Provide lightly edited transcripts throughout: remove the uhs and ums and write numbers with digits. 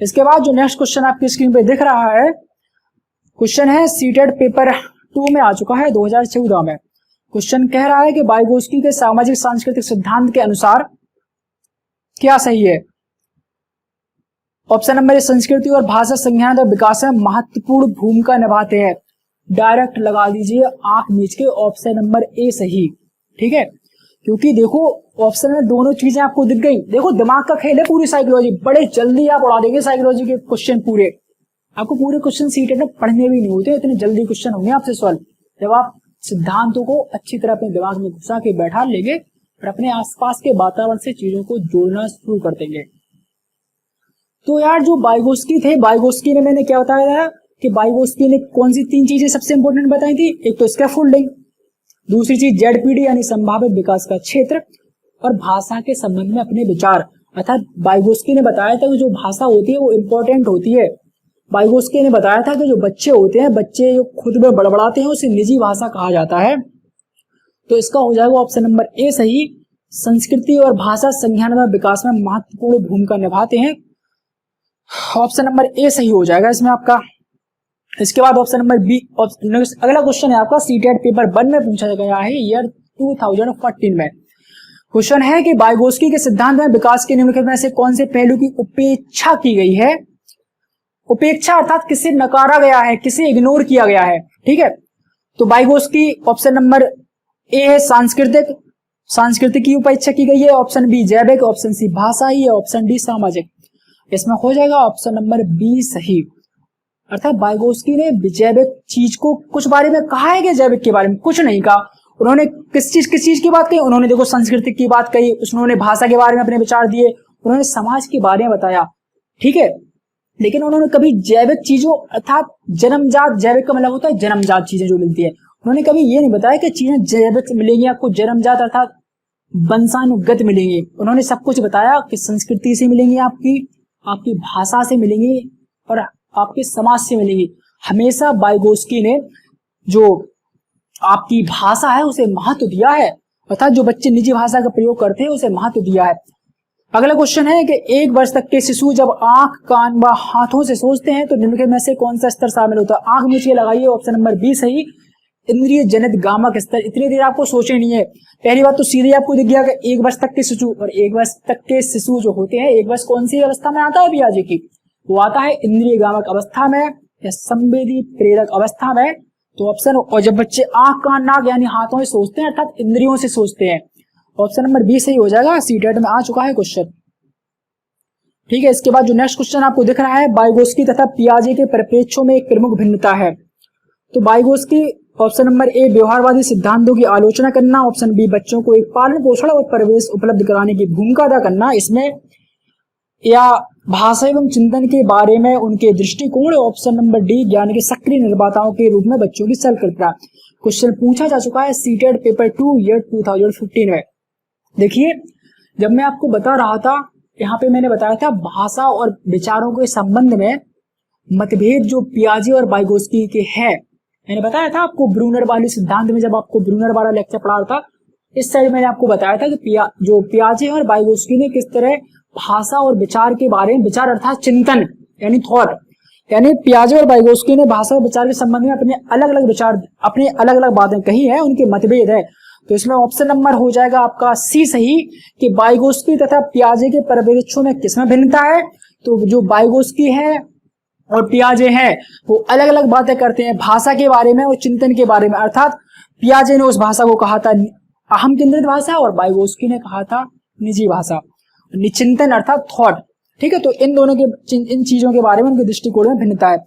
इसके बाद जो नेक्स्ट क्वेश्चन आपकी स्क्रीन पे दिख रहा है, क्वेश्चन है सीटेट पेपर 2 में आ चुका है 2014 में। क्वेश्चन कह रहा है कि वाइगोत्स्की के सामाजिक सांस्कृतिक सिद्धांत के अनुसार क्या सही है। ऑप्शन नंबर ए, संस्कृति और भाषा संज्ञान और विकास में महत्वपूर्ण भूमिका निभाते हैं। डायरेक्ट लगा दीजिए आंख मीच के ऑप्शन नंबर ए सही। ठीक है, क्योंकि देखो ऑप्शन में दोनों चीजें आपको दिख गई। देखो दिमाग का खेल है पूरी साइकोलॉजी, बड़े जल्दी आप उड़ा देंगे साइकोलॉजी के क्वेश्चन पूरे। आपको पूरे क्वेश्चन सीटेट में पढ़ने भी नहीं होते, इतने जल्दी क्वेश्चन होंगे आपसे सॉल्व जब आप सिद्धांतों को अच्छी तरह अपने दिमाग में घुसा के बैठा लेंगे और अपने आसपास के वातावरण से चीजों को जोड़ना शुरू कर देंगे। तो यार जो वाइगोत्स्की थे, वाइगोत्स्की ने मैंने क्या बताया था कि वाइगोत्स्की ने कौन सी 3 चीजें सबसे इंपॉर्टेंट बताई थी। एक तो स्कैफोल्डिंग, दूसरी चीज जेडपीडी यानी संभावित विकास का क्षेत्र, और भाषा के संबंध में अपने विचार। अर्थात वाइगोत्स्की ने बताया था कि जो भाषा होती है वो इंपॉर्टेंट होती है। वाइगोत्स्की ने बताया था कि जो बच्चे होते हैं, बच्चे जो खुद में बड़बड़ाते हैं उसे निजी भाषा कहा जाता है। तो इसका हो जाएगा ऑप्शन नंबर ए सही। संस्कृति और भाषा संज्ञान में विकास में महत्वपूर्ण भूमिका निभाते हैं। ऑप्शन नंबर ए सही हो जाएगा इसमें आपका। इसके बाद ऑप्शन नंबर बी। अगला क्वेश्चन है आपका सीटेट पेपर 1 में पूछा गया है ईयर 2014 में। क्वेश्चन है कि वाइगोत्स्की के सिद्धांत में विकास के निम्नलिखित में से कौन से पहलू की उपेक्षा की गई है। उपेक्षा अर्थात किसे नकारा गया है, किसे इग्नोर किया गया है। ठीक है, तो वाइगोत्स्की ऑप्शन नंबर ए है सांस्कृतिक की उपेक्षा की गई है। ऑप्शन बी जैविक, ऑप्शन सी भाषाई, ऑप्शन डी सामाजिक। इसमें हो जाएगा ऑप्शन नंबर बी सही। अर्थात वाइगोत्स्की ने जैविक चीज को कुछ बारे में कहा है कि जैविक के बारे में कुछ नहीं कहा। उन्होंने किस चीज की बात कही, उन्होंने देखो संस्कृति की बात कही, उन्होंने भाषा के बारे में अपने विचार दिए, उन्होंने समाज के बारे में बताया। ठीक है, लेकिन उन्होंने कभी जैविक चीजों अर्थात जन्मजात, जैविक का मतलब होता है जन्मजात चीजें जो मिलती है, उन्होंने कभी ये नहीं बताया कि चीजें जैविक मिलेंगी आपको, जन्मजात अर्थात वंशानुगत मिलेंगी। उन्होंने सब कुछ बताया कि संस्कृति से मिलेंगी, आपकी भाषा से मिलेंगी और आपके समाज से मिलेंगी। हमेशा वाइगोत्स्की ने जो आपकी भाषा है उसे महत्व दिया है, अर्थात जो बच्चे निजी भाषा का प्रयोग करते हैं उसे महत्व दिया है। अगला क्वेश्चन है कि 1 वर्ष तक के शिशु जब आंख, कान व हाथों से सोचते हैं तो निम्नलिखित में से कौन सा स्तर शामिल होता है। आंख नीचे लगाइए, ऑप्शन नंबर बी सही। इंद्रिय जनित गामक स्तर। इतनी देर आपको सोचे नहीं है। पहली बात तो सीधे आपको दिख गया कि 1 वर्ष तक के शिशु, और 1 वर्ष तक के शिशु जो होते हैं 1 वर्ष कौन सी अवस्था में आता है पियाजे की, वो आता है इंद्रिय गामक अवस्था में या संवेदी प्रेरक अवस्था में। तो ऑप्शन, और जब बच्चे आंख, कान, नाक यानी हाथों से सोचते हैं अर्थात इंद्रियों से सोचते हैं, ऑप्शन नंबर बी सही हो जाएगा। सीटेट में आ चुका है क्वेश्चन। ठीक है, इसके बाद जो नेक्स्ट क्वेश्चन आपको दिख रहा है, वाइगोत्स्की तथा पियाजे के परिप्रेक्ष्यों में एक प्रमुख भिन्नता है। तो वाइगोत्स्की ऑप्शन नंबर ए व्यवहारवादी सिद्धांतों की आलोचना करना, ऑप्शन बी बच्चों को एक पालन पोषण और परिवेश उपलब्ध कराने की भूमिका अदा करना इसमें, या भाषा एवं चिंतन के बारे में उनके दृष्टिकोण, ऑप्शन नंबर डी ज्ञान के सक्रिय निर्माताओं के रूप में बच्चों की सहकल्पना। क्वेश्चन पूछा जा चुका है सीटेट पेपर 2 ईयर 2015 में। देखिए, जब मैं आपको बता रहा था, यहाँ पे मैंने बताया था भाषा और विचारों के संबंध में मतभेद जो पियाजे और वाइगोत्स्की के हैं। मैंने बताया था आपको ब्रूनर वाले सिद्धांत में, जब आपको ब्रूनर वाला लेक्चर पढ़ा था, इस साइड मैंने आपको बताया था कि जो पियाजे और वाइगोत्स्की ने किस तरह भाषा और विचार के बारे में, विचार अर्थात चिंतन यानी थॉट, यानी पियाजे और वाइगोत्स्की ने भाषा और विचार के संबंध में अपने अलग अलग विचार, अपने अलग अलग बातें कही है, उनके मतभेद है। तो इसमें ऑप्शन नंबर हो जाएगा आपका सी सही कि वाइगोत्स्की तथा पियाजे के परिप्रेक्ष्यों में किसमें भिन्नता है। तो जो वाइगोत्स्की है और पियाजे हैं वो अलग अलग बातें करते हैं भाषा के बारे में और चिंतन के बारे में। अर्थात पियाजे ने उस भाषा को कहा था अहम केंद्रित भाषा और वाइगोत्स्की ने कहा था निजी भाषा, चिंतन अर्थात थॉट। ठीक है, तो इन दोनों के इन चीजों के बारे में उनके दृष्टिकोण में भिन्नता है।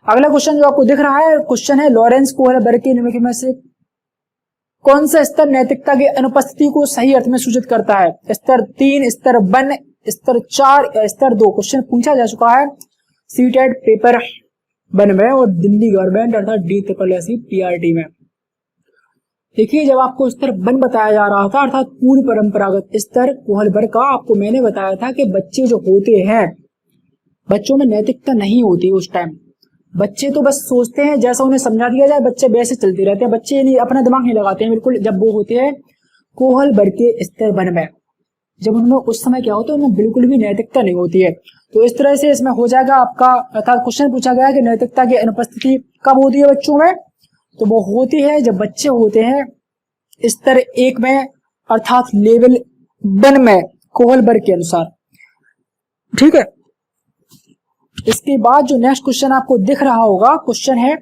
अगला क्वेश्चन जो आपको दिख रहा है, क्वेश्चन है लॉरेंस कोहलबर्ग के निम्नलिखित में से कौन सा स्तर नैतिकता की अनुपस्थिति को सही अर्थ में सूचित करता है। स्तर 3, स्तर 1, स्तर 4 या स्तर 2। क्वेश्चन पूछा जा चुका है सीटेट पेपर 1 में और दिल्ली गवर्नमेंट अर्थात DSSC PRT में। देखिए, जब आपको स्तर 1 बताया जा रहा था अर्थात पूर्व परंपरागत स्तर कोहलबर्ग का, आपको मैंने बताया था कि बच्चे जो होते हैं, बच्चों में नैतिकता नहीं होती उस टाइम। बच्चे तो बस सोचते हैं जैसा उन्हें समझा दिया जाए, बच्चे वैसे चलते रहते हैं, बच्चे नहीं अपना दिमाग नहीं लगाते हैं बिल्कुल, जब वो होते हैं कोहलबर्ग के स्तर 1 में। जब उनमें उस समय क्या होता है, उनमें बिल्कुल भी नैतिकता नहीं होती है। तो इस तरह से इसमें हो जाएगा आपका, अर्थात क्वेश्चन पूछा गया है कि नैतिकता की अनुपस्थिति कब होती है बच्चों में, तो वो होती है जब बच्चे होते हैं स्तर 1 में, अर्थात लेवल 1 में कोहलबर्ग के अनुसार। ठीक है, इसके बाद जो नेक्स्ट क्वेश्चन आपको दिख रहा होगा, क्वेश्चन है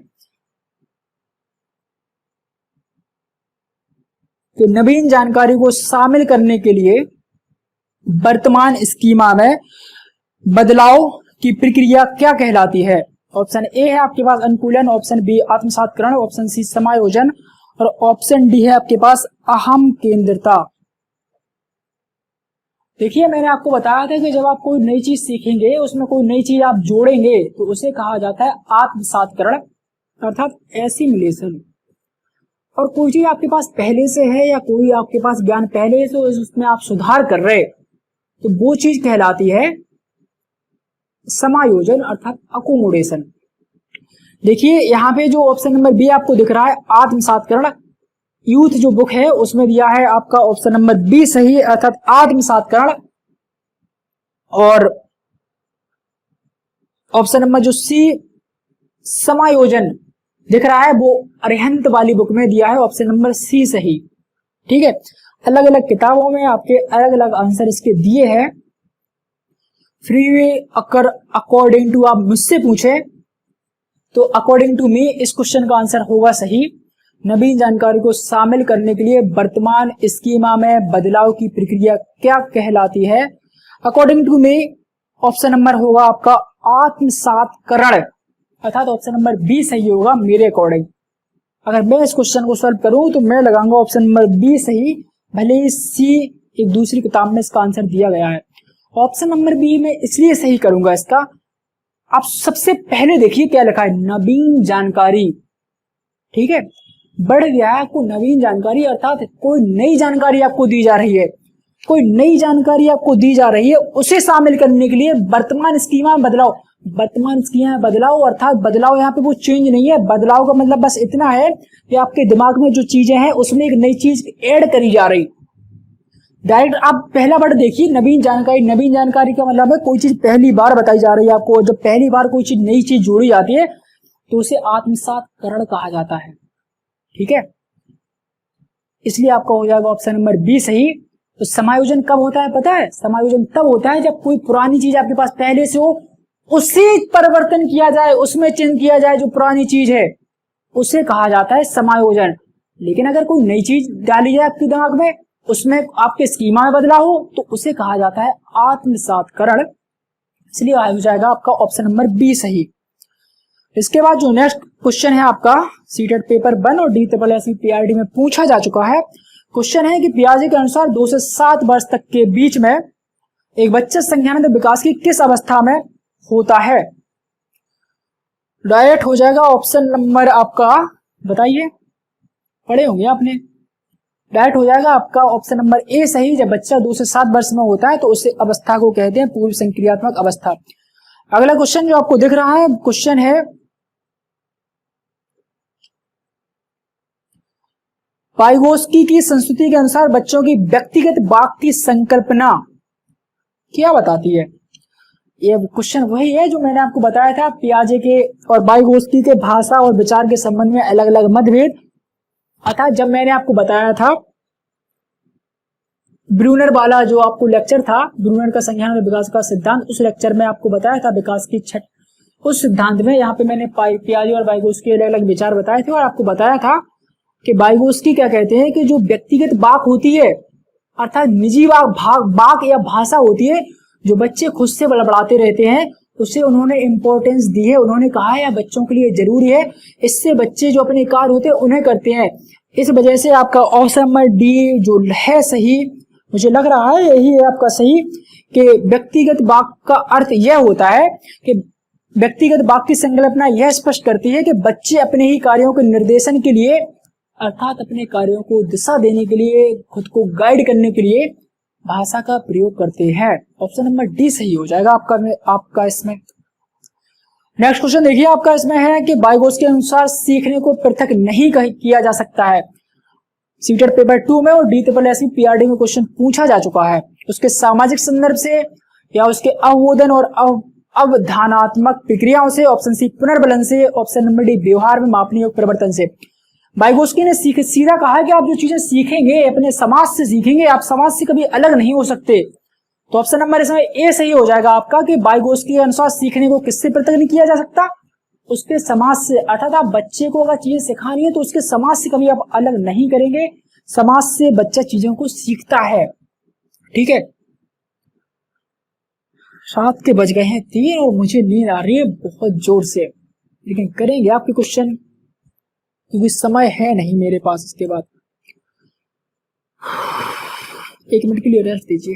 कि नवीन जानकारी को शामिल करने के लिए वर्तमान स्कीमा में बदलाव की प्रक्रिया क्या कहलाती है। ऑप्शन ए है आपके पास अनुकूलन, ऑप्शन बी आत्मसातकरण, ऑप्शन सी समायोजन और ऑप्शन डी है आपके पास अहम केंद्रता। देखिए, मैंने आपको बताया था कि जब आप कोई नई चीज सीखेंगे, उसमें कोई नई चीज आप जोड़ेंगे तो उसे कहा जाता है आत्मसातकरण, अर्थात एसिमिलेशन। और कोई चीज आपके पास पहले से है या कोई आपके पास ज्ञान पहले से उसमें आप सुधार कर रहे, तो वो चीज कहलाती है समायोजन, अर्थात अकोमोडेशन। देखिए यहाँ पे जो ऑप्शन नंबर बी आपको दिख रहा है आत्मसातकरण, यूथ जो बुक है उसमें दिया है आपका ऑप्शन नंबर बी सही, अर्थात आत्मसातकरण। और ऑप्शन नंबर जो सी समायोजन दिख रहा है वो अरिहंत वाली बुक में दिया है ऑप्शन नंबर सी सही। ठीक है, अलग अलग किताबों में आपके अलग अलग आंसर इसके दिए हैं। Free way occur according to आप मुझसे पूछे तो अकॉर्डिंग टू मी इस क्वेश्चन का आंसर होगा सही। नवीन जानकारी को शामिल करने के लिए वर्तमान स्कीमा में बदलाव की प्रक्रिया क्या कहलाती है। According to me option number होगा आपका आत्मसातकरण, अर्थात ऑप्शन नंबर बी सही होगा मेरे अकॉर्डिंग। अगर मैं इस क्वेश्चन को सॉल्व करूं तो मैं लगाऊंगा ऑप्शन नंबर बी सही, भले ही सी एक दूसरी किताब में इसका आंसर दिया गया है। ऑप्शन नंबर बी में इसलिए सही करूंगा इसका, आप सबसे पहले देखिए क्या लिखा है, नवीन जानकारी। ठीक है, बढ़ गया है आपको नवीन जानकारी, अर्थात कोई नई जानकारी आपको दी जा रही है, कोई नई जानकारी आपको दी जा रही है, उसे शामिल करने के लिए वर्तमान स्कीमा में बदलाव। वर्तमान स्कीमा में बदलाव अर्थात बदलाव यहाँ पे वो चेंज नहीं है, बदलाव का मतलब बस इतना है कि आपके दिमाग में जो चीजें हैं उसमें एक नई चीज ऐड करी जा रही। डायरेक्ट आप पहला वर्ड देखिए नवीन जानकारी, नवीन जानकारी का मतलब है कोई चीज पहली बार बताई जा रही है आपको। जब पहली बार कोई चीज नई चीज जोड़ी जाती है तो उसे आत्मसातकरण कहा जाता है। ठीक है, इसलिए आपका हो जाएगा ऑप्शन नंबर बी सही। तो समायोजन कब होता है पता है, समायोजन तब होता है जब कोई पुरानी चीज आपके पास पहले से हो, उसे परिवर्तन किया जाए, उसमें चेंज किया जाए, जो पुरानी चीज है उसे कहा जाता है समायोजन। लेकिन अगर कोई नई चीज डाली जाए आपके दिमाग में, उसमें आपके स्कीमा में बदलाव हो, तो उसे कहा जाता है आत्मसातकरण। इसलिए हो जाएगा आपका ऑप्शन नंबर बी सही। इसके बाद जो नेक्स्ट क्वेश्चन है आपका सीटेट पेपर 1 और DSSC PRD में पूछा जा चुका है। क्वेश्चन है कि पियाजे के अनुसार 2 से 7 वर्ष तक के बीच में एक बच्चा संज्ञानात्मक विकास की किस अवस्था में होता है। डायरेक्ट हो जाएगा ऑप्शन नंबर आपका, बताइए पढ़े होंगे आपने, डायरेक्ट हो जाएगा आपका ऑप्शन नंबर ए सही। जब बच्चा 2 से 7 वर्ष में होता है तो उस अवस्था को कहते हैं पूर्व संक्रियात्मक अवस्था। अगला क्वेश्चन जो आपको दिख रहा है, क्वेश्चन है वाइगोस्की की संस्तुति के अनुसार बच्चों की व्यक्तिगत वाक की संकल्पना क्या बताती है। ये क्वेश्चन वही है जो मैंने आपको बताया था, पियाजे के और वाइगोस्की के भाषा और विचार के संबंध में अलग अलग मतभेद। अर्थात जब मैंने आपको बताया था ब्रूनर वाला जो आपको लेक्चर था, ब्रूनर का संज्ञानात्मक विकास का सिद्धांत, उस लेक्चर में आपको बताया था विकास की उस सिद्धांत में यहाँ पे मैंने पियाजे और वाइगोस्की के अलग अलग विचार बताए थे और आपको बताया था कि वाइगोस्की क्या कहते हैं कि जो व्यक्तिगत वाक होती है, अर्थात निजी वाक या भाषा होती है जो बच्चे खुद से बड़बड़ाते रहते हैं, उसे उन्होंने इंपॉर्टेंस दी है। उन्होंने कहा है यह बच्चों के लिए जरूरी है, इससे बच्चे जो अपने कार्य होते हैं उन्हें करते हैं। इस वजह से आपका ऑप्शन नंबर डी जो है सही, मुझे लग रहा है यही है आपका सही, कि व्यक्तिगत वाक का अर्थ यह होता है कि व्यक्तिगत वाक की संकल्पना यह स्पष्ट करती है कि बच्चे अपने ही कार्यों के निर्देशन के लिए, अर्थात अपने कार्यों को दिशा देने के लिए, खुद को गाइड करने के लिए भाषा का प्रयोग करते हैं। ऑप्शन नंबर डी सही हो जाएगा आपका इसमें। नेक्स्ट क्वेश्चन देखिए आपका इसमें है कि वाइगोस्की के अनुसार सीखने को पृथक नहीं किया जा सकता है। सीटेट पेपर 2 में और DSSC PRT में क्वेश्चन पूछा जा चुका है। उसके सामाजिक संदर्भ से या उसके अवबोधन और अवधानात्मक प्रक्रियाओं से, ऑप्शन सी पुनर्बलन से, ऑप्शन नंबर डी व्यवहार में मापनीय योग परिवर्तन से। वाइगोत्स्की ने सीधा कहा है कि आप जो चीजें सीखेंगे अपने समाज से सीखेंगे, आप समाज से कभी अलग नहीं हो सकते। तो ऑप्शन नंबर इसमें ए सही हो जाएगा आपका कि वाइगोत्स्की के अनुसार सीखने को किससे पृथक नहीं किया जा सकता, उसके समाज से। अर्थात आप बच्चे को अगर चीजें सिखानी है तो उसके समाज से कभी आप अलग नहीं करेंगे, समाज से बच्चा चीजों को सीखता है। ठीक है, 7 के बज गए हैं 3 और मुझे नींद आ रही है बहुत जोर से, लेकिन करेंगे आपके क्वेश्चन क्योंकि समय है नहीं मेरे पास। इसके बाद 1 मिनट के लिए रेस्ट दीजिए।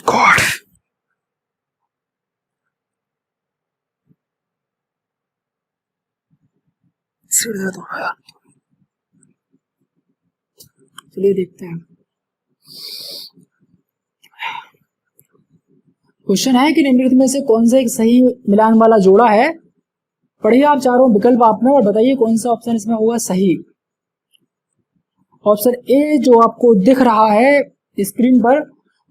गॉड, सिर दर्द हो रहा है। चलिए देखते हैं। क्वेश्चन है कि निम्नलिखित में से कौन सा एक सही मिलान वाला जोड़ा है। पढ़िए आप चारों विकल्प आपने और बताइए कौन सा ऑप्शन इसमें होगा सही। ऑप्शन ए जो आपको दिख रहा है स्क्रीन पर,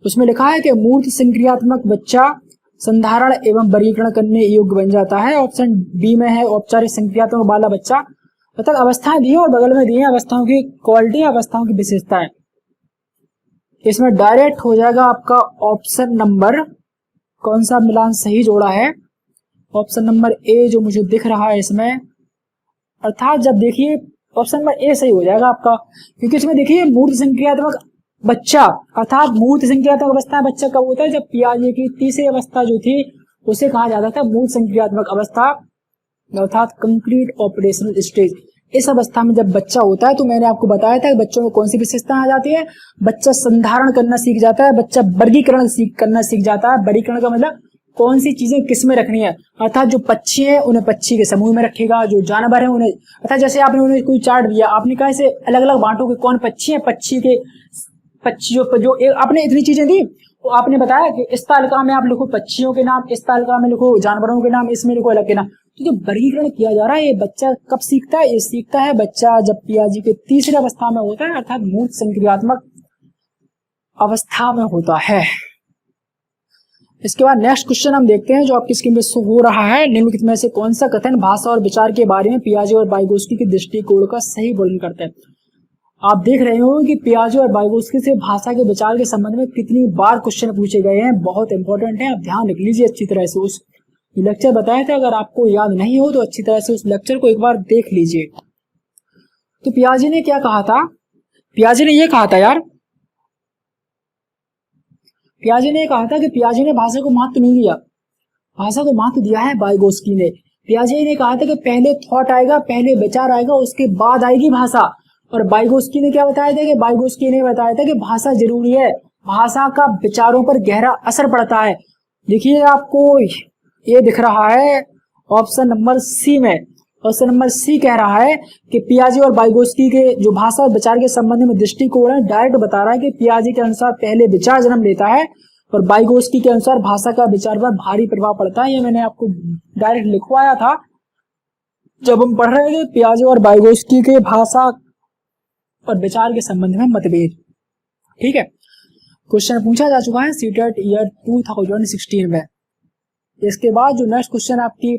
उसमें लिखा है कि मूर्त संक्रियात्मक बच्चा संधारण एवं वर्गीकरण करने योग्य बन जाता है। ऑप्शन बी में है औपचारिक संक्रियात्मक वाला बच्चा, अर्थात अवस्थाएं दी है और बगल में दी है अवस्थाओं की क्वालिटी, अवस्थाओं की विशेषताएं। इसमें डायरेक्ट हो जाएगा आपका ऑप्शन नंबर, कौन सा मिलान सही जोड़ा है, ऑप्शन नंबर ए जो मुझे दिख रहा है इसमें। अर्थात जब देखिए ऑप्शन नंबर ए सही हो जाएगा आपका, क्योंकि इसमें देखिए मूर्त संक्रियात्मक बच्चा, अर्थात मूर्त संक्रियात्मक अवस्था बच्चा कब होता है, जब पियाजे की तीसरी अवस्था जो थी उसे कहा जाता था मूर्त संक्रियात्मक अवस्था, अर्थात कंक्रीट ऑपरेशनल स्टेज। इस अवस्था में जब बच्चा होता है तो मैंने आपको बताया था कि बच्चों में कौन सी विशेषताएं आ जाती है, बच्चा संधारण करना सीख जाता है, बच्चा वर्गीकरण करना सीख जाता है। वर्गीकरण का मतलब कौन सी चीजें किस में रखनी है, अर्थात जो पक्षी है उन्हें पक्षी के समूह में रखेगा, जो जानवर है उन्हें, अर्थात जैसे आपने उन्हें कोई चार्ट दिया, आपने कहा इसे अलग अलग बांटोगे, कौन पक्षी है, पक्षी जो आपने इतनी चीजें दी, तो आपने बताया कि इस तालिका में आप लिखो पक्षियों के नाम, इस तालिका में लिखो जानवरों के नाम, इसमें लिखो अलग के नाम। तो जो वर्गीकरण किया जा रहा है ये बच्चा कब सीखता है, ये सीखता है बच्चा जब पियाजी के तीसरी अवस्था में होता है, अर्थात मूर्त संक्रियात्मक अवस्था में होता है। इसके बाद नेक्स्ट क्वेश्चन हम देखते हैं जो आपकी स्क्रीन पे शो हो रहा है। निम्नलिखित में से कौन सा कथन भाषा और विचार के बारे में पियाजे और वाइगोत्स्की के दृष्टिकोण का सही वर्णन करते हैं। आप देख रहे हो कि पियाजे और वाइगोत्स्की से भाषा के विचार के संबंध में कितनी बार क्वेश्चन पूछे गए हैं, बहुत इंपॉर्टेंट है। आप ध्यान रख लीजिए अच्छी तरह से, उस लेक्चर बताए थे, अगर आपको याद नहीं हो तो अच्छी तरह से उस लेक्चर को एक बार देख लीजिए। तो पियाजे ने क्या कहा था, पियाजे ने ये कहा था यार, पियाजे ने कहा था कि पियाजे ने भाषा को महत्व नहीं दिया, भाषा को महत्व दिया है वाइगोत्स्की ने। पियाजे ने कहा था कि पहले थॉट आएगा, पहले विचार आएगा, उसके बाद आएगी भाषा। और वाइगोत्स्की ने क्या बताया था कि वाइगोत्स्की ने बताया था कि भाषा जरूरी है, भाषा का विचारों पर गहरा असर पड़ता है। देखिए आपको ये दिख रहा है ऑप्शन नंबर सी में, ऑप्शन नंबर सी कह रहा है कि पियाजे और वाइगोत्स्की के जो भाषा और विचार के संबंध में दृष्टिकोण है, डायरेक्ट बता रहा है कि पियाजे के अनुसार पहले विचार जन्म लेता है और वाइगोत्स्की के अनुसार भाषा का विचार पर भारी प्रभाव पड़ता है। ये मैंने आपको डायरेक्ट लिखवाया था जब हम पढ़ रहे थे पियाजे और वाइगोत्स्की के भाषा और विचार के संबंध में मतभेद। ठीक है, क्वेश्चन पूछा जा चुका है सीटेट ईयर 2016 में। इसके बाद जो नेक्स्ट क्वेश्चन आपकी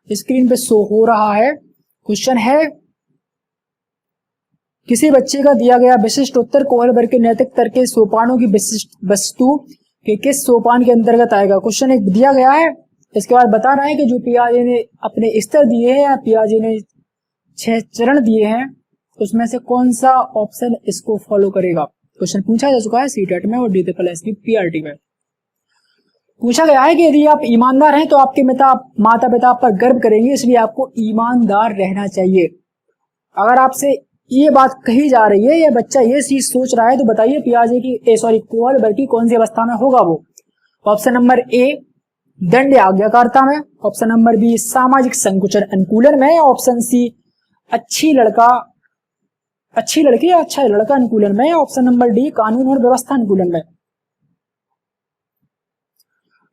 स्क्रीन पे शो हो रहा है, क्वेश्चन है किसी बच्चे का दिया गया विशिष्ट उत्तर कोहल वर्ग के नैतिक तर्क के सोपानों की विशिष्ट वस्तु के किस सोपान के अंतर्गत आएगा। क्वेश्चन एक दिया गया है, इसके बाद बता रहा है कि जो पियाजे ने अपने स्तर दिए हैं या पियाजे ने 6 चरण दिए हैं उसमें से कौन सा ऑप्शन इसको फॉलो करेगा। क्वेश्चन पूछा जा चुका है सीटेट में और DSSC PRT में। पूछा गया है कि यदि आप ईमानदार हैं तो आपके माता पिता आप पर गर्व करेंगे, इसलिए आपको ईमानदार रहना चाहिए। अगर आपसे ये बात कही जा रही है या बच्चा ये चीज सोच रहा है तो बताइए पियाजे की कोहल वर्ग की कौन सी अवस्था में होगा वो। ऑप्शन नंबर ए दंड आज्ञाकारिता में, ऑप्शन नंबर बी सामाजिक संकुचन अनुकूलन में, ऑप्शन सी अच्छी लड़की या अच्छा लड़का अनुकूलन में, ऑप्शन नंबर डी कानून और व्यवस्था अनुकूलन में।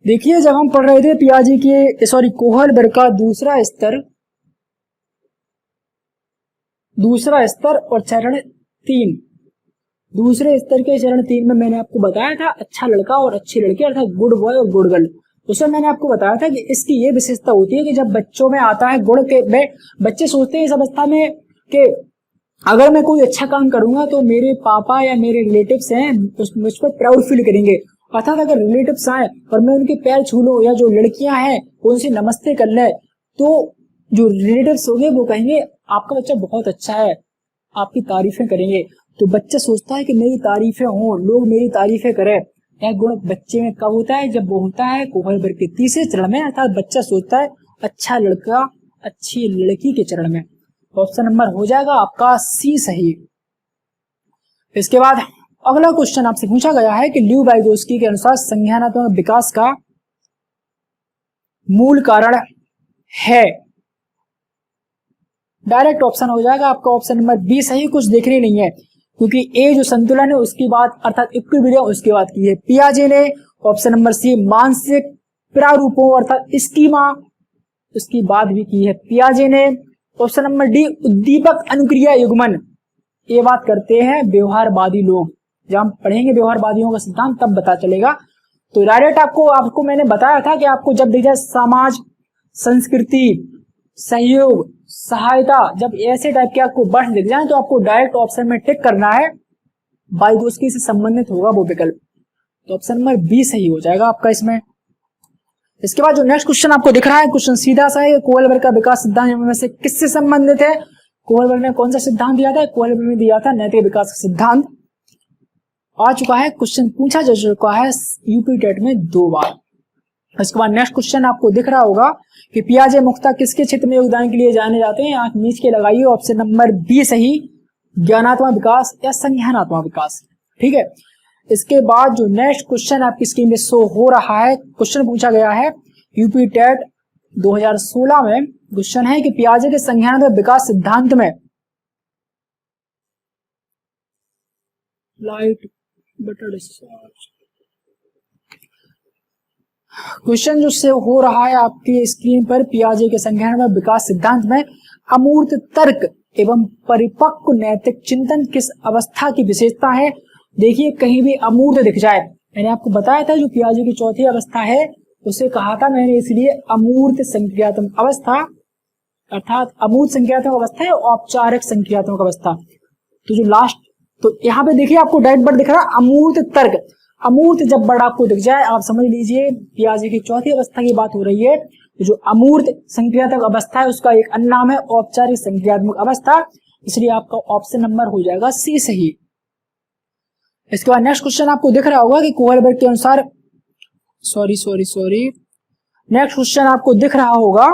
देखिए जब हम पढ़ रहे थे पियाजे के कोहलबर्ग का दूसरा स्तर और चरण 3, दूसरे स्तर के चरण 3 में मैंने आपको बताया था अच्छा लड़का और अच्छी लड़की अर्थात गुड बॉय और गुड गर्ल। उसमें मैंने आपको बताया था कि इसकी ये विशेषता होती है कि जब बच्चों में आता है गुण के में बच्चे सोचते हैं इस अवस्था में कि अगर मैं कोई अच्छा काम करूंगा तो मेरे पापा या मेरे रिलेटिव्स हैं मुझ पर प्राउड फील करेंगे। अर्थात अगर रिलेटिव्स आए और मैं उनके पैर छू लूं या जो लड़कियां हैं उनसे नमस्ते कर ले तो जो रिलेटिव्स होंगे वो कहेंगे आपका बच्चा बहुत अच्छा है, आपकी तारीफें करेंगे। तो बच्चा सोचता है कि मेरी तारीफें हों, लोग मेरी तारीफें करें। यह गुण बच्चे में कब होता है? जब वो होता है कोहलबर्ग के तीसरे चरण में, अर्थात बच्चा सोचता है अच्छा लड़का अच्छी लड़की के चरण में। ऑप्शन नंबर हो जाएगा आपका सी सही। इसके बाद अगला क्वेश्चन आपसे पूछा गया है कि ल्यू वाइगोस्की के अनुसार संज्ञानात्मक विकास का मूल कारण है। डायरेक्ट ऑप्शन हो जाएगा आपका ऑप्शन नंबर बी सही। कुछ देखने नहीं है क्योंकि ए जो संतुलन है उसकी बात अर्थात इक्विलिब्रियम उसकी बात की है पियाजे ने। ऑप्शन नंबर सी मानसिक प्रारूपों अर्थात स्कीमा उसकी बात भी की है पियाजे ने। ऑप्शन नंबर डी उद्दीपक अनुक्रिया युग्मन ये बात करते हैं व्यवहारवादी लोग। जब हम पढ़ेंगे व्यवहारवादियों का सिद्धांत तब पता चलेगा। तो डायरेक्ट आपको मैंने बताया था कि आपको जब दिख जाए समाज संस्कृति सहयोग सहायता जब ऐसे टाइप के आपको वर्ड दिख जाए तो आपको डायरेक्ट ऑप्शन में टिक करना है, वाइगोस्की से संबंधित होगा वो विकल्प। तो ऑप्शन नंबर बी सही हो जाएगा आपका इसमें। इसके बाद जो नेक्स्ट क्वेश्चन आपको दिख रहा है क्वेश्चन सीधा सा है, कोहलबर्ग का विकास सिद्धांत में से किससे संबंधित है? कोहलबर्ग ने कौन सा सिद्धांत दिया था? कोहलबर्ग ने दिया था नैतिक विकास का सिद्धांत। आ चुका है, क्वेश्चन पूछा जा चुका है यूपी टेट में 2 बार। इसके बाद नेक्स्ट क्वेश्चन आपको दिख रहा होगा कि पियाजे मुख्यतः किसके क्षेत्र में योगदान के लिए जाने जाते हैं? आंख नीच के लगाइए, ऑप्शन नंबर बी सही, ज्ञानात्मक विकास या संज्ञानात्मक विकास। ठीक है। इसके बाद जो नेक्स्ट क्वेश्चन आपकी स्क्रीन में शो हो रहा है, क्वेश्चन पूछा गया है यूपी टेट 2016 में। क्वेश्चन है कि पियाजे के संज्ञानात्मक विकास सिद्धांत में लाइट बटन क्वेश्चन जो से हो रहा है आपकी स्क्रीन पर, पियाजे के संज्ञानात्मक विकास सिद्धांत में अमूर्त तर्क एवं परिपक्व नैतिक चिंतन किस अवस्था की विशेषता है? देखिए कहीं भी अमूर्त दिख जाए, मैंने आपको बताया था जो पियाजे की चौथी अवस्था है उसे कहा था मैंने इसलिए अमूर्त संक्रियात्मक अवस्था, अर्थात अमूर्त संक्रियात्मक अवस्था है औपचारिक संक्रियात्मक अवस्था। तो जो लास्ट, तो यहाँ पे देखिए आपको डायरेक्ट वर्ड दिख रहा है अमूर्त तर्क। अमूर्त जब वर्ड आपको दिख जाए आप समझ लीजिए पियाजे की चौथी अवस्था की बात हो रही है। जो अमूर्त संक्रियात्मक अवस्था है उसका एक अन्य नाम है औपचारिक संक्रियात्मक अवस्था, इसलिए आपका ऑप्शन नंबर हो जाएगा सी सही। इसके बाद नेक्स्ट क्वेश्चन आपको दिख रहा होगा कि कोहलबर्ग के अनुसार नेक्स्ट क्वेश्चन आपको दिख रहा होगा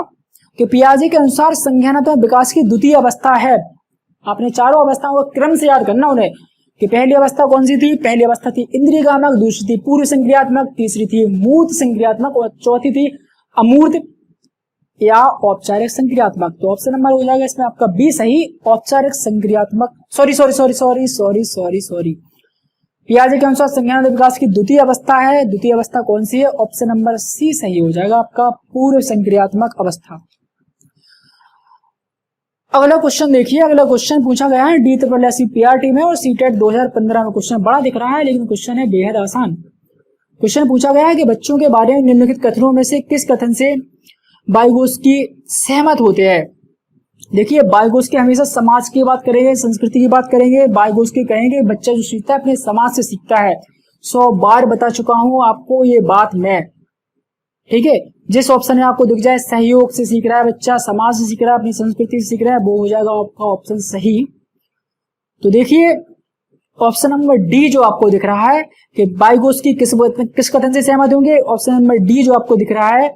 कि पियाजे के अनुसार संज्ञानात्मक विकास की द्वितीय अवस्था है। आपने चारों अवस्थाओं को क्रम से याद करना उन्हें कि पहली अवस्था कौन सी थी? पहली अवस्था थी इंद्रियगामक, दूसरी थी पूर्व संक्रियात्मक, तीसरी थी मूर्त संक्रियात्मक और चौथी थी अमूर्त या औपचारिक संक्रियात्मक। तो ऑप्शन नंबर हो जाएगा इसमें आपका बी सही, औपचारिक संक्रियात्मक। सॉरी पियाजे के अनुसार संज्ञानात्मक विकास की द्वितीय अवस्था है। द्वितीय अवस्था कौन सी है? ऑप्शन नंबर सी सही हो जाएगा आपका, पूर्व संक्रियात्मक अवस्था। अगला क्वेश्चन देखिए, अगला क्वेश्चन पूछा गया है DSSPRT में और सीटेट 2015 में। क्वेश्चन बड़ा दिख रहा है लेकिन क्वेश्चन है बेहद आसान। क्वेश्चन पूछा गया है कि बच्चों के बारे में निम्नलिखित कथनों में से किस कथन से वाइगोस्की सहमत होते हैं? देखिए वाइगोस्की हमेशा समाज की बात करेंगे, संस्कृति की बात करेंगे। वाइगोस्की कहेंगे बच्चा जो सीखता है अपने समाज से सीखता है। 100 बार बता चुका हूं आपको ये बात मैं। ठीक है, जिस ऑप्शन में आपको दिख जाए सहयोग से सीख रहा है बच्चा, समाज से सीख रहा है, अपनी संस्कृति से सीख रहा है, वो हो जाएगा आपका ऑप्शन सही। तो देखिए ऑप्शन नंबर डी जो आपको दिख रहा है कि वाइगोस्की किस कथन से सहमत होंगे? ऑप्शन नंबर डी जो आपको दिख रहा है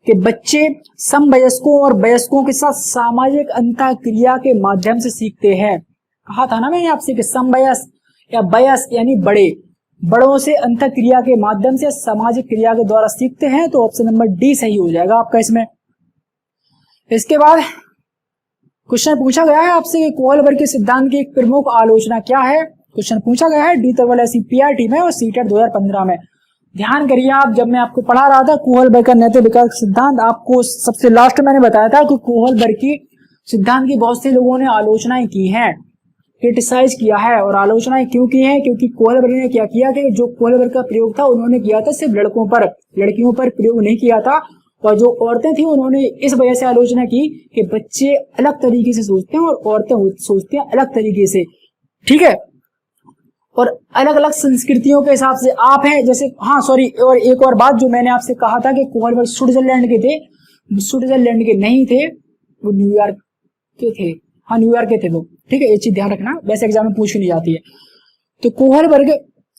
कि बच्चे समवयस्कों और वयस्कों के साथ सामाजिक अंतःक्रिया के माध्यम से सीखते हैं। कहा था ना मैंने आपसे कि समवयस्क या वयस्क यानी बड़ों से अंतःक्रिया के माध्यम से सामाजिक क्रिया के द्वारा सीखते हैं। तो ऑप्शन नंबर डी सही हो जाएगा आपका इसमें। इसके बाद क्वेश्चन पूछा गया है आपसे कि कोहलबर्ग के सिद्धांत की एक प्रमुख आलोचना क्या है? क्वेश्चन पूछा गया है DSSPRT में और सीटेट 2015 में। ध्यान करिए आप, जब मैं आपको पढ़ा रहा था कोहलबर्ग का नैतिक विकास सिद्धांत, आपको सबसे लास्ट मैंने बताया था कि कोहलबर्ग की सिद्धांत की बहुत से लोगों ने आलोचनाएं की हैं, क्रिटिसाइज किया है। और आलोचनाएं क्यों की है? क्योंकि कोहलबर्ग ने क्या किया कि जो कोहलबर्ग का प्रयोग था उन्होंने किया था सिर्फ लड़कों पर, लड़कियों पर प्रयोग नहीं किया था। और जो औरतें थी उन्होंने इस वजह से आलोचना की कि बच्चे अलग तरीके से सोचते हैं और औरतें सोचती हैं अलग तरीके से, ठीक है, और अलग अलग संस्कृतियों के हिसाब से आप हैं जैसे, हाँ सॉरी, और एक और बात जो मैंने आपसे कहा था कि कोहलबर्ग स्विट्जरलैंड के थे, स्विट्जरलैंड के नहीं थे, वो न्यूयॉर्क के थे, हाँ न्यूयॉर्क के थे वो, ठीक है, ये चीज ध्यान रखना, वैसे एग्जाम में पूछी नहीं जाती है। तो कोहलबर्ग,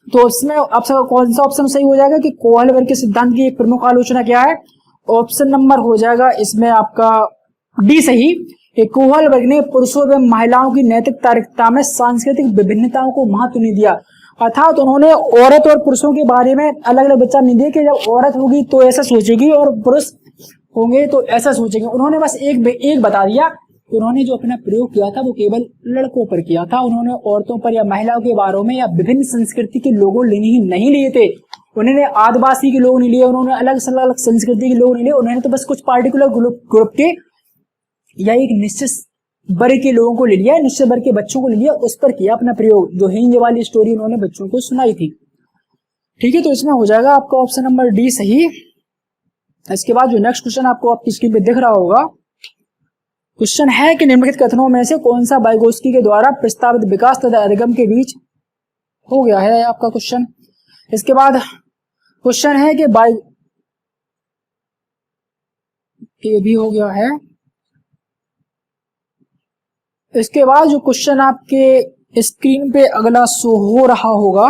तो इसमें आपका कौन सा ऑप्शन सही हो जाएगा कि कोहलबर्ग के सिद्धांत की एक प्रमुख आलोचना क्या है? ऑप्शन नंबर हो जाएगा इसमें आपका डी सही। कोहलबर्ग ने पुरुषों एवं महिलाओं की नैतिक तार्किकता में सांस्कृतिक विभिन्नताओं को महत्व नहीं दिया, अर्थात उन्होंने औरत और पुरुषों के बारे में अलग अलग विचार नहीं दिए कि जब औरत होगी तो ऐसा सोचेगी और पुरुष होंगे तो ऐसा सोचेंगे। उन्होंने बस एक बता दिया। उन्होंने जो अपना प्रयोग किया था वो केवल लड़कों पर किया था, उन्होंने औरतों पर या महिलाओं के बारे में या विभिन्न संस्कृति के लोगों नहीं लिए थे। उन्होंने आदिवासी के लोग नहीं लिए, उन्होंने अलग अलग संस्कृति के लोग नहीं लिए, उन्होंने तो बस कुछ पार्टिकुलर ग्रुप के या एक निश्चित वर्ग के लोगों को ले लिया, निश्चित वर्ग के बच्चों को ले लिया, उस पर किया अपना प्रयोग। जो हिंज वाली स्टोरी उन्होंने बच्चों को सुनाई थी, ठीक है, तो इसमें हो जाएगा आपका ऑप्शन नंबर डी सही। इसके बाद जो नेक्स्ट क्वेश्चन आपको आपकी स्क्रीन पे दिख रहा होगा, क्वेश्चन है कि निम्नलिखित कथनों में से कौन सा वाइगोत्स्की के द्वारा प्रस्तावित विकास तथा अधिगम के बीच हो गया है आपका क्वेश्चन। इसके बाद क्वेश्चन है कि ये भी हो गया है। इसके बाद जो क्वेश्चन आपके स्क्रीन पे अगला शो हो रहा होगा,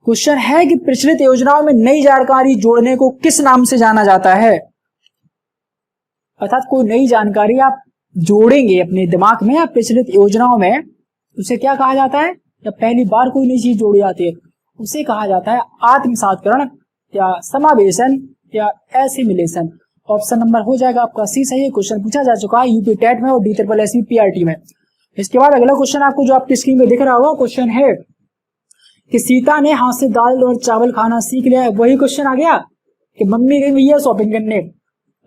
क्वेश्चन है कि प्रचलित योजनाओं में नई जानकारी जोड़ने को किस नाम से जाना जाता है? अर्थात कोई नई जानकारी आप जोड़ेंगे अपने दिमाग में या प्रचलित योजनाओं में, उसे क्या कहा जाता है? जब पहली बार कोई नई चीज जोड़ी जाती है उसे कहा जाता है आत्मसातकरण या समावेशन या एसिमिलेशन। ऑप्शन नंबर हो जाएगा आपका सी सही। क्वेश्चन पूछा जा चुका है यूपी टेट में और DSSB PRT में। इसके बाद अगला क्वेश्चन आपको जो आपकी स्क्रीन में दिख रहा होगा, क्वेश्चन है कि सीता ने हाथ से दाल और चावल खाना सीख लिया है। वही क्वेश्चन आ गया कि मम्मी गई भैया शॉपिंग करने,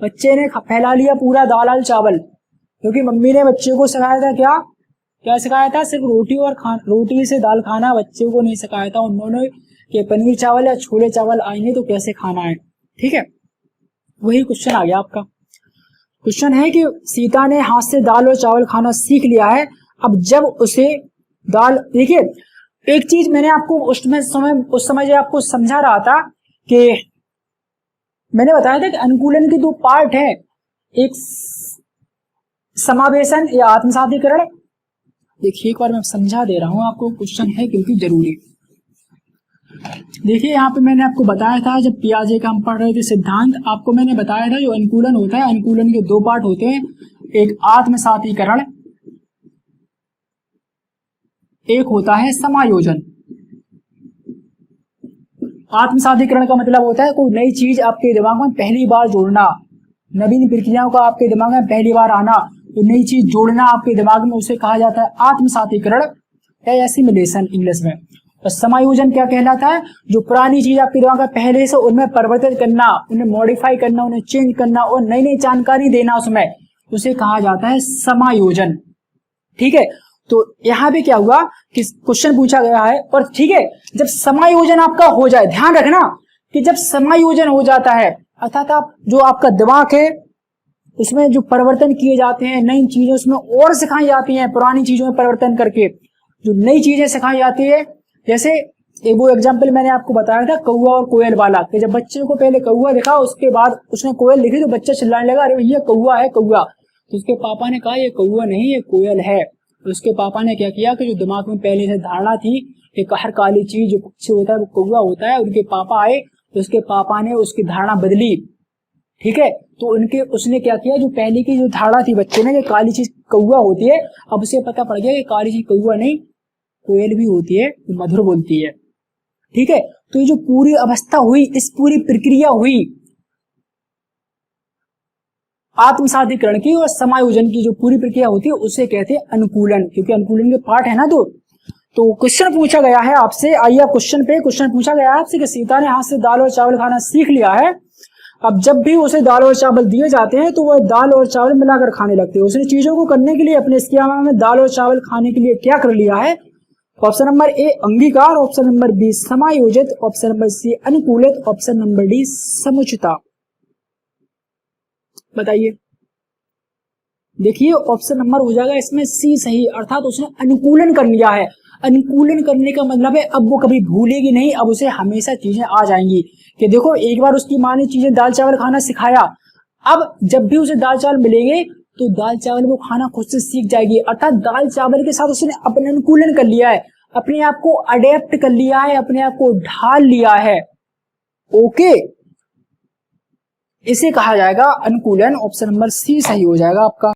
बच्चे ने फैला लिया पूरा दाल चावल, क्योंकि मम्मी ने बच्चे को सिखाया था क्या सिखाया था? सिर्फ रोटी से दाल खाना बच्चे को नहीं सिखाया था उन्होंने कि पनीर चावल या छोले चावल आएंगे तो कैसे खाना है, ठीक है, वही क्वेश्चन आ गया आपका। क्वेश्चन है कि सीता ने हाथ से दाल और चावल खाना सीख लिया है। अब जब उसे दाल, देखिए एक चीज मैंने आपको उस समय जो आपको समझा रहा था कि मैंने बताया था कि अनुकूलन के दो पार्ट है, एक समावेशन या आत्मसातीकरण। देखिए एक बार मैं समझा दे रहा हूं आपको, क्वेश्चन है क्योंकि जरूरी। देखिए यहाँ पे मैंने आपको बताया था जब पियाजे का हम पढ़ रहे थे सिद्धांत, आपको मैंने बताया था जो अनुकूलन होता है, अनुकूलन के दो पार्ट होते हैं, एक आत्मसातीकरण, एक होता है समायोजन। आत्मसातीकरण का मतलब होता है कोई नई चीज आपके दिमाग में पहली बार जोड़ना, नवीन प्रक्रियाओं का आपके दिमाग में पहली बार आना, तो नई चीज जोड़ना आपके दिमाग में, उसे कहा जाता है आत्मसातीकरण या एसिमिलेशन इंग्लिश में। और समायोजन क्या कहलाता है? जो पुरानी चीज आपके दिमाग में पहले से उनमें परिवर्तित करना, उन्हें मॉडिफाई करना, उन्हें चेंज करना और नई नई जानकारी देना उसमें, उसे कहा जाता है समायोजन, ठीक है। तो यहाँ पे क्या हुआ कि क्वेश्चन पूछा गया है, और ठीक है जब समायोजन आपका हो जाए, ध्यान रखना कि जब समायोजन हो जाता है अर्थात आप जो आपका दिमाग है उसमें जो परिवर्तन किए जाते हैं, नई चीजें उसमें और सिखाई जाती हैं, पुरानी चीजों में परिवर्तन करके जो नई चीजें सिखाई जाती है। जैसे एक वो एग्जाम्पल मैंने आपको बताया था कौआ और कोयल वाला, कि जब बच्चे को पहले कौआ दिखा उसके बाद उसने कोयल दिखी तो बच्चा चिल्लाने लगा, अरे भैया कौआ है कौआ। तो उसके पापा ने कहा ये कौआ नहीं ये कोयल है। तो उसके पापा ने क्या किया कि जो दिमाग में पहले से धारणा थी कि हर काली चीज जो पक्षी होता है वो कौआ होता है, उनके पापा आए तो उसके पापा ने उसकी धारणा बदली, ठीक है। तो उसने क्या किया, जो पहले की जो धारणा थी बच्चे ने कि काली चीज कौआ होती है, अब उसे पता पड़ गया कि काली चीज कौआ नहीं कोयल भी होती है, तो मधुर बोलती है, ठीक है। तो ये जो पूरी अवस्था हुई, इस पूरी प्रक्रिया हुई आत्मसातीकरण की और समायोजन की, जो पूरी प्रक्रिया होती है उसे कहते हैं अनुकूलन, क्योंकि अनुकूलन के पार्ट है ना दो। तो क्वेश्चन पूछा गया है आपसे, आइए आप क्वेश्चन पे। क्वेश्चन पूछा गया है आपसे कि सीता ने हाथ से दाल और चावल खाना सीख लिया है। अब जब भी उसे दाल और चावल दिए जाते हैं तो वह दाल और चावल मिलाकर खाने लगती है। उसने चीजों को करने के लिए अपने स्कीमा में दाल और चावल खाने के लिए क्या कर लिया है? ऑप्शन नंबर ए अंगीकार, ऑप्शन नंबर बी समायोजित, ऑप्शन नंबर सी अनुकूलित, ऑप्शन नंबर डी समुचिता। बताइए। देखिए ऑप्शन नंबर हो जाएगा इसमें सी सही, अर्थात उसने अनुकूलन कर लिया है। अनुकूलन करने का मतलब है अब वो कभी भूलेगी नहीं, अब उसे हमेशा चीजें आ जाएंगी। कि देखो एक बार उसकी माँ ने चीजें दाल चावल खाना सिखाया, अब जब भी उसे दाल चावल मिलेंगे तो दाल चावल वो खाना खुद से सीख जाएगी। अर्थात दाल चावल के साथ उसने अपने अनुकूलन कर लिया है, अपने आप को अडेप्ट कर लिया है, अपने आप को ढाल लिया है। ओके, इसे कहा जाएगा अनुकूलन। ऑप्शन नंबर सी सही हो जाएगा आपका।